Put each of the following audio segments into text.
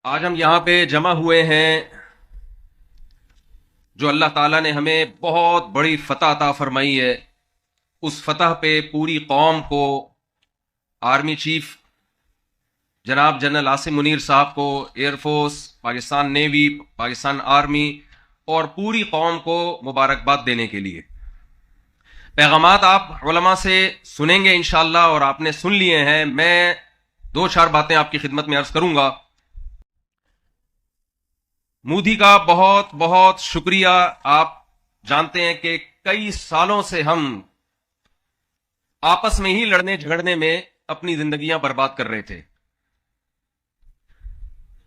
آج ہم یہاں پہ جمع ہوئے ہیں جو اللہ تعالیٰ نے ہمیں بہت بڑی فتح عطا فرمائی ہے. اس فتح پہ پوری قوم کو آرمی چیف جناب جنرل عاصم منیر صاحب کو، air force, Pakistan navy, Pakistan army اور پوری قوم کو مبارکباد دینے کے لیے پیغامات آپ علماء سے سنیں گے انشاءاللہ، اور آپ نے سن لیے ہیں. میں دو چار باتیں آپ کی خدمت میں عرض کروں گا. مودی کا بہت بہت شکریہ. آپ جانتے ہیں کہ کئی سالوں سے ہم آپس میں ہی لڑنے جھگڑنے میں اپنی زندگیاں برباد کر رہے تھے.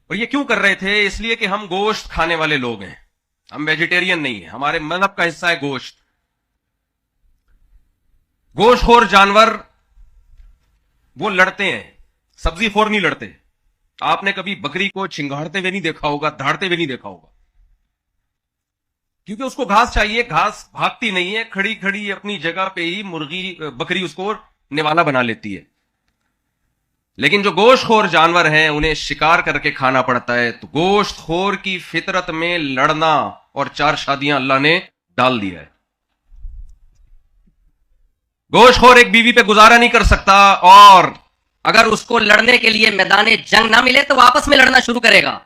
اور یہ کیوں کر رہے تھے؟ اس لیے کہ ہم گوشت کھانے والے لوگ ہیں. ہم ویجیٹیرین نہیں ہیں. ہمارے مذہب کا حصہ ہے گوشت. گوشت خور جانور وہ لڑتے ہیں، سبزی خور نہیں لڑتے. آپ نے کبھی بکری کو چنگاڑتے ہوئے نہیں دیکھا ہوگا، دھاڑتے ہوئے نہیں دیکھا ہوگا، کیونکہ اس کو گھاس چاہیے. گھاس بھاگتی نہیں ہے، کھڑی کھڑی اپنی جگہ پہ ہی بکری اس کو نوالا بنا لیتی ہے. لیکن جو گوشت خور جانور ہیں انہیں شکار کر کے کھانا پڑتا ہے. تو گوشت خور کی فطرت میں لڑنا اور چار شادیاں اللہ نے ڈال دیا ہے. گوشت خور ایک بیوی پہ گزارا نہیں کر سکتا، اور اگر اس کو لڑنے کے لیے میدان جنگ نہ ملے تو وہ آپس میں لڑنا شروع کرے گا.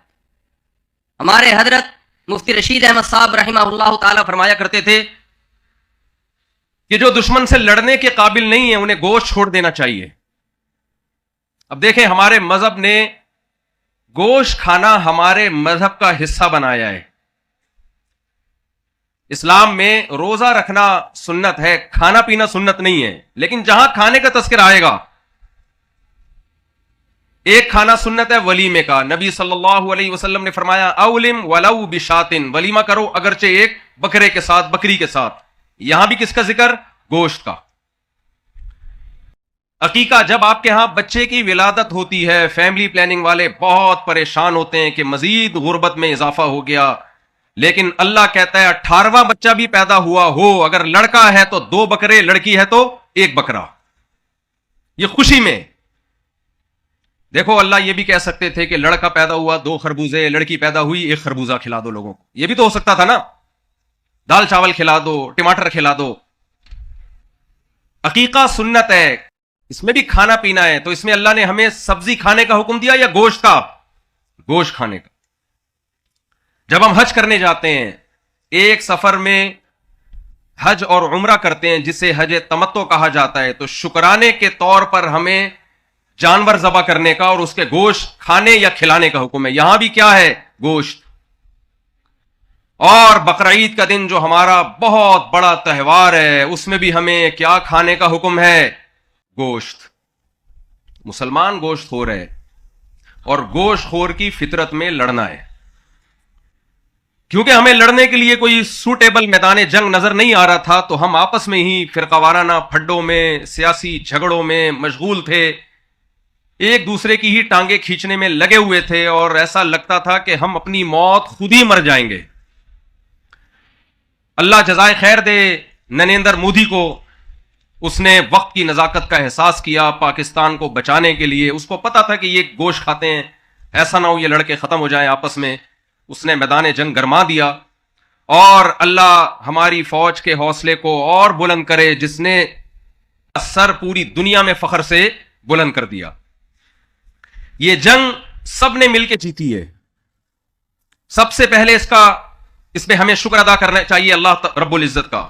ہمارے حضرت مفتی رشید احمد صاحب رحمہ اللہ تعالی فرمایا کرتے تھے کہ جو دشمن سے لڑنے کے قابل نہیں ہے انہیں گوشت چھوڑ دینا چاہیے. اب دیکھیں، ہمارے مذہب نے گوشت کھانا ہمارے مذہب کا حصہ بنایا ہے. اسلام میں روزہ رکھنا سنت ہے، کھانا پینا سنت نہیں ہے. لیکن جہاں کھانے کا تذکرہ آئے گا، ایک کھانا سنت ہے ولیمے کا. نبی صلی اللہ علیہ وسلم نے فرمایا اولم ولو بشاتن، ولیمہ کرو اگرچہ ایک بکرے کے ساتھ، بکری کے ساتھ. یہاں بھی کس کا ذکر؟ گوشت کا. عقیقہ، جب آپ کے ہاں بچے کی ولادت ہوتی ہے، فیملی پلاننگ والے بہت پریشان ہوتے ہیں کہ مزید غربت میں اضافہ ہو گیا. لیکن اللہ کہتا ہے 18واں بچہ بھی پیدا ہوا ہو، اگر لڑکا ہے تو 2 بکرے، لڑکی ہے تو 1 بکرا. یہ خوشی میں. دیکھو، اللہ یہ بھی کہہ سکتے تھے کہ لڑکا پیدا ہوا 2 خربوزے، لڑکی پیدا ہوئی 1 خربوزہ کھلا دو لوگوں کو. یہ بھی تو ہو سکتا تھا نا. دال چاول کھلا دو، ٹماٹر کھلا دو. عقیقہ سنت ہے، اس میں بھی کھانا پینا ہے. تو اس میں اللہ نے ہمیں سبزی کھانے کا حکم دیا یا گوشت کا؟ گوشت کھانے کا. جب ہم حج کرنے جاتے ہیں، ایک سفر میں حج اور عمرہ کرتے ہیں جسے حج تمتع کہا جاتا ہے، تو شکرانے کے طور پر ہمیں جانور ذبح کرنے کا اور اس کے گوشت کھانے یا کھلانے کا حکم ہے. یہاں بھی کیا ہے؟ گوشت. اور بقرعید کا دن جو ہمارا بہت بڑا تہوار ہے، اس میں بھی ہمیں کیا کھانے کا حکم ہے؟ گوشت. مسلمان گوشت خور ہے، اور گوشت خور کی فطرت میں لڑنا ہے. کیونکہ ہمیں لڑنے کے لیے کوئی سوٹیبل میدان جنگ نظر نہیں آ رہا تھا، تو ہم آپس میں ہی فرقہ وارانہ پھڈوں میں، سیاسی جھگڑوں میں مشغول تھے. ایک دوسرے کی ہی ٹانگیں کھینچنے میں لگے ہوئے تھے، اور ایسا لگتا تھا کہ ہم اپنی موت خود ہی مر جائیں گے. اللہ جزائے خیر دے نریندر مودی کو. اس نے وقت کی نزاکت کا احساس کیا پاکستان کو بچانے کے لیے. اس کو پتا تھا کہ یہ گوشت کھاتے ہیں، ایسا نہ ہو یہ لڑکے ختم ہو جائیں آپس میں. اس نے میدان جنگ گرما دیا. اور اللہ ہماری فوج کے حوصلے کو اور بلند کرے، جس نے سر پوری دنیا میں فخر سے بلند کر دیا. یہ جنگ سب نے مل کے جیتی ہے. سب سے پہلے اس پہ ہمیں شکر ادا کرنا چاہیے اللہ رب العزت کا.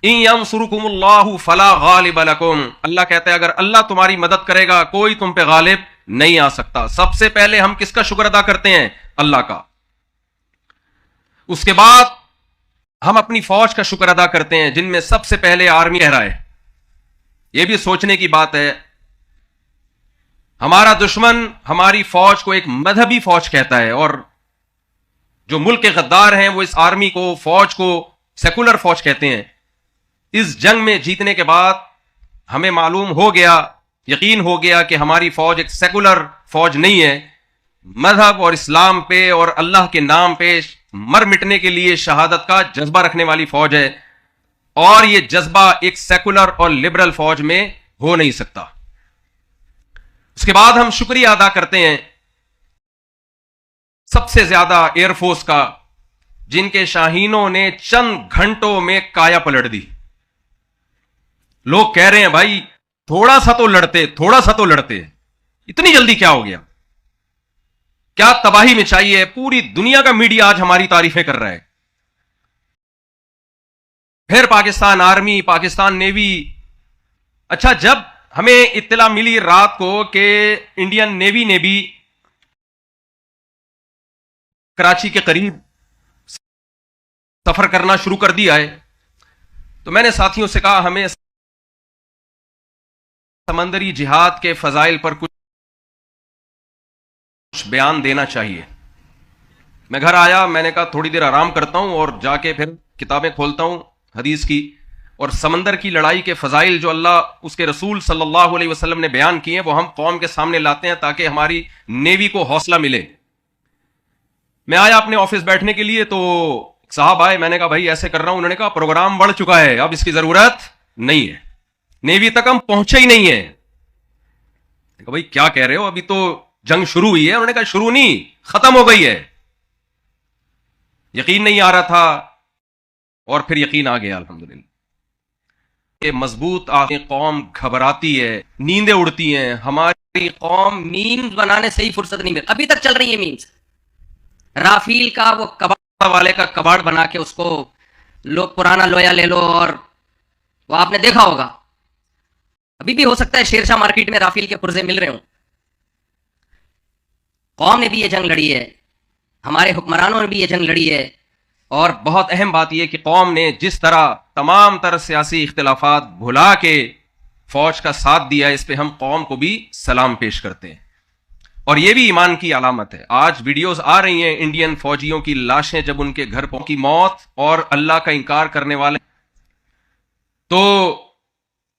ان ینصرکم اللہ فلا غالب لکم. اللہ کہتا ہے اگر اللہ تمہاری مدد کرے گا کوئی تم پہ غالب نہیں آ سکتا. سب سے پہلے ہم کس کا شکر ادا کرتے ہیں؟ اللہ کا. اس کے بعد ہم اپنی فوج کا شکر ادا کرتے ہیں، جن میں سب سے پہلے آرمی رہ رہا ہے. یہ بھی سوچنے کی بات ہے، ہمارا دشمن ہماری فوج کو ایک مذہبی فوج کہتا ہے، اور جو ملک کے غدار ہیں وہ اس آرمی کو، فوج کو سیکولر فوج کہتے ہیں. اس جنگ میں جیتنے کے بعد ہمیں معلوم ہو گیا، یقین ہو گیا کہ ہماری فوج ایک سیکولر فوج نہیں ہے. مذہب اور اسلام پہ اور اللہ کے نام پہ مر مٹنے کے لیے شہادت کا جذبہ رکھنے والی فوج ہے، اور یہ جذبہ ایک سیکولر اور لبرل فوج میں ہو نہیں سکتا. اس کے بعد ہم شکریہ ادا کرتے ہیں سب سے زیادہ ایئر فورس کا، جن کے شاہینوں نے چند گھنٹوں میں کایا پلٹ دی. لوگ کہہ رہے ہیں بھائی تھوڑا سا تو لڑتے، اتنی جلدی کیا ہو گیا؟ کیا تباہی مچائی ہے؟ پوری دنیا کا میڈیا آج ہماری تعریفیں کر رہا ہے. پھر پاکستان آرمی، پاکستان نیوی. اچھا، جب ہمیں اطلاع ملی رات کو کہ انڈین نیوی نے بھی کراچی کے قریب سفر کرنا شروع کر دیا ہے، تو میں نے ساتھیوں سے کہا ہمیں سمندری جہاد کے فضائل پر کچھ بیان دینا چاہیے. میں گھر آیا، میں نے کہا تھوڑی دیر آرام کرتا ہوں اور جا کے پھر کتابیں کھولتا ہوں حدیث کی، اور سمندر کی لڑائی کے فضائل جو اللہ اس کے رسول صلی اللہ علیہ وسلم نے بیان کیے ہیں وہ ہم قوم کے سامنے لاتے ہیں تاکہ ہماری نیوی کو حوصلہ ملے. میں آیا اپنے آفس بیٹھنے کے لیے تو صاحب آئے، میں نے کہا بھائی ایسے کر رہا ہوں. انہوں نے کہا پروگرام بڑھ چکا ہے، اب اس کی ضرورت نہیں ہے، نیوی تک ہم پہنچے ہی نہیں ہے. بھائی کیا کہہ رہے ہو؟ ابھی تو جنگ شروع ہوئی ہے. انہوں نے کہا شروع نہیں، ختم ہو گئی ہے. یقین نہیں آ رہا تھا اور پھر یقین آ گیا الحمدللہ. کہ مضبوط قوم گھبراتی ہے، نیندیں اڑتی ہیں. ہماری قوم میمز بنانے سے ہی فرصت نہیں مل، ابھی تک چل رہی ہے میمز. رافیل کا وہ کباڑ والے کا کباڑ بنا کے اس کو لوگ پرانا لویا لے لو، اور وہ آپ نے دیکھا ہوگا ابھی بھی ہو سکتا ہے شیرشاہ مارکیٹ میں رافیل کے پرزے مل رہے ہوں. قوم نے بھی یہ جنگ لڑی ہے، ہمارے حکمرانوں نے بھی یہ جنگ لڑی ہے. اور بہت اہم بات یہ کہ قوم نے جس طرح تمام تر سیاسی اختلافات بھلا کے فوج کا ساتھ دیا، اس پہ ہم قوم کو بھی سلام پیش کرتے ہیں. اور یہ بھی ایمان کی علامت ہے. آج ویڈیوز آ رہی ہیں انڈین فوجیوں کی لاشیں جب ان کے گھر کی موت اور اللہ کا انکار کرنے والے. تو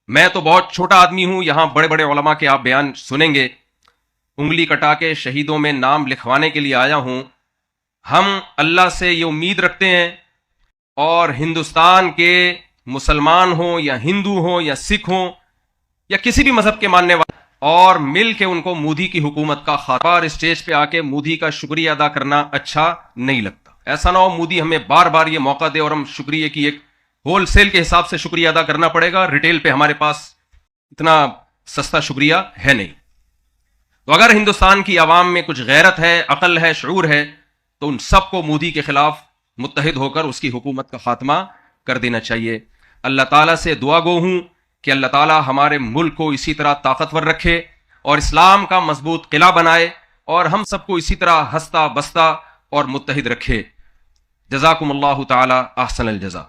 میں تو بہت چھوٹا آدمی ہوں، یہاں بڑے بڑے علماء کے آپ بیان سنیں گے. انگلی کٹا کے شہیدوں میں نام لکھوانے کے لیے آیا ہوں. ہم اللہ سے یہ امید رکھتے ہیں، اور ہندوستان کے مسلمان ہوں یا ہندو ہوں یا سکھ ہوں یا کسی بھی مذہب کے ماننے والے، اور مل کے ان کو مودی کی حکومت کا خاطر اسٹیج پہ آ کے مودی کا شکریہ ادا کرنا اچھا نہیں لگتا. ایسا نہ ہو مودی ہمیں بار بار یہ موقع دے اور ہم شکریہ کی ایک ہول سیل کے حساب سے شکریہ ادا کرنا پڑے گا. ریٹیل پہ ہمارے پاس اتنا سستا شکریہ ہے نہیں. تو اگر ہندوستان کی عوام میں کچھ غیرت ہے، عقل ہے، شعور ہے، تو ان سب کو مودی کے خلاف متحد ہو کر اس کی حکومت کا خاتمہ کر دینا چاہیے. اللہ تعالیٰ سے دعا گو ہوں کہ اللہ تعالیٰ ہمارے ملک کو اسی طرح طاقتور رکھے اور اسلام کا مضبوط قلعہ بنائے، اور ہم سب کو اسی طرح ہنستا بستا اور متحد رکھے. جزاکم اللہ تعالی احسن الجزا.